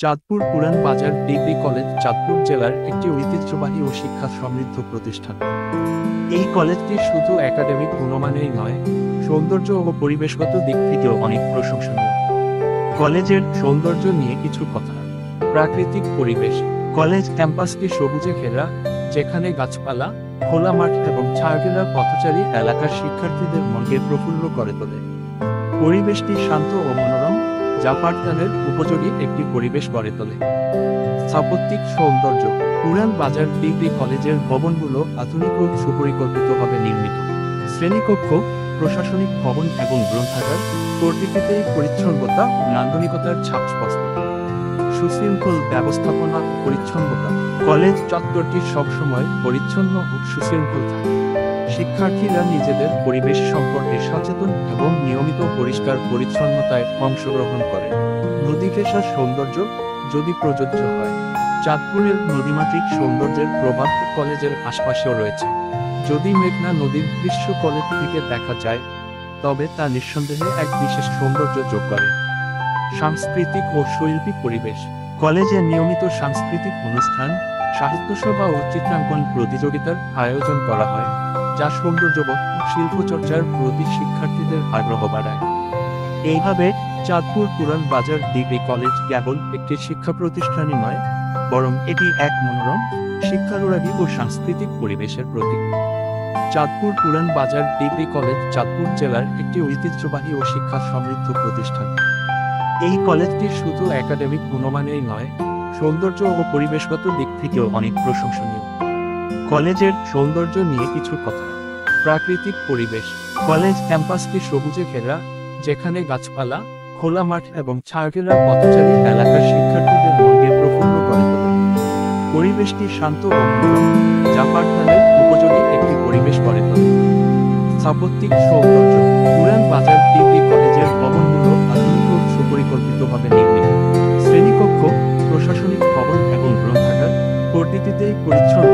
চাঁদপুর পুরান বাজার degree college Chandpur জেলার একটি ঐতিহ্যবাহী ও শিক্ষা সমৃদ্ধ প্রতিষ্ঠান। এই কলেজটি শুধু একাডেমিক গুণমানেই নয়, সৌন্দর্য ও পরিবেশগত দিক থেকেও অনেক প্রশংসনীয়। কলেজের সৌন্দর্য নিয়ে কিছু কথা। প্রাকৃতিক পরিবেশ। কলেজ ক্যাম্পাসটি সবুজে ঘেরা, যেখানে গাছপালা, খোলা মাঠ এবং ছায়াঘেরা পথচারী এলাকার শিক্ষার্থীদের মনকে প্রফুল্ল করে তোলে। পরিবেশটি শান্ত ও মনোরম, যা পাঠদানের উপযোগী একটি পরিবেশ গড়ে তোলে। স্থাপত্যিক সৌন্দর্য। পুরান বাজার ডিগ্রি কলেজের ভবনগুলো আধুনিক ও সুপরিকল্পিতভাবে নির্মিত। শ্রেণীকক্ষ, প্রশাসনিক ভবন এবং গ্রন্থাগার প্রতিটিতে পরিচ্ছন্নতা ও নান্দনিকতার ছাপ স্পষ্ট। সুশৃঙ্খল ব্যবস্থাপনা ও পরিচ্ছন্নতা। কলেজ চত্বরটি সবসময় পরিচ্ছন্ন ও সুশৃঙ্খল থাকে। শিক্ষার্থীরা নিজেদের পরিবেশ সম্পর্কে সচেতন এবং নিয়মিত পরিষ্কার পরিচ্ছন্নতায় অংশগ্রহণ করে। নদী ঘেঁষার সৌন্দর্য, যদি প্রযোজ্য হয়। চাঁদপুরের নদীমাতৃক সৌন্দর্যের প্রভাব কলেজের আশপাশেও রয়েছে। যদি মেঘনা নদীর দৃশ্য কলেজ থেকে দেখা যায়, তবে তা নিঃসন্দেহে এক বিশেষ সৌন্দর্য যোগ করে। সাংস্কৃতিক ও শৈল্পিক পরিবেশ। কলেজে নিয়মিত সাংস্কৃতিক অনুষ্ঠান, সাহিত্যসভা ও চিত্রাঙ্কন প্রতিযোগিতার আয়োজন করা হয়, যা সৌন্দর্যবোধ ও শিল্পচর্চার প্রতি শিক্ষার্থীদের আগ্রহ বাড়ায়। এইভাবে চাঁদপুর পুরান বাজার ডিগ্রি কলেজ কেবল একটি শিক্ষা প্রতিষ্ঠানই নয়, বরং এটি এক মনোরম, শিক্ষানুরাগী ও সাংস্কৃতিক পরিবেশের প্রতীক। চাঁদপুর পুরান বাজার ডিগ্রি কলেজ চাঁদপুর জেলার একটি ঐতিহ্যবাহী ও শিক্ষা সমৃদ্ধ প্রতিষ্ঠান। এই কলেজটি শুধু একাডেমিক গুণমানেই নয়, সৌন্দর্য ও পরিবেশগত দিক থেকেও অনেক প্রশংসনীয়। কলেজের সৌন্দর্য নিয়ে কিছু কথা। প্রাকৃতিক পরিবেশ। কলেজ ক্যাম্পাসটি সবুজে ঘেরা, যেখানে গাছপালা, খোলা মাঠ এবং ছায়াঘেরা পথচারী এলাকার শিক্ষার্থীদের মনকে প্রফুল্ল করে তোলে। পরিবেশটি শান্ত ও মনোরম, যা পাঠদানের উপযোগী একটি পরিবেশ গড়ে তোলে। স্থাপত্যিক সৌন্দর্য। পুরান বাজার ডিগ্রি কলেজের ভবনগুলো আধুনিক ও সুপরিকল্পিতভাবে নির্মিত। শ্রেণীকক্ষ, প্রশাসনিক ভবন এবং গ্রন্থাগার প্রতিটিতে পরিচ্ছন্ন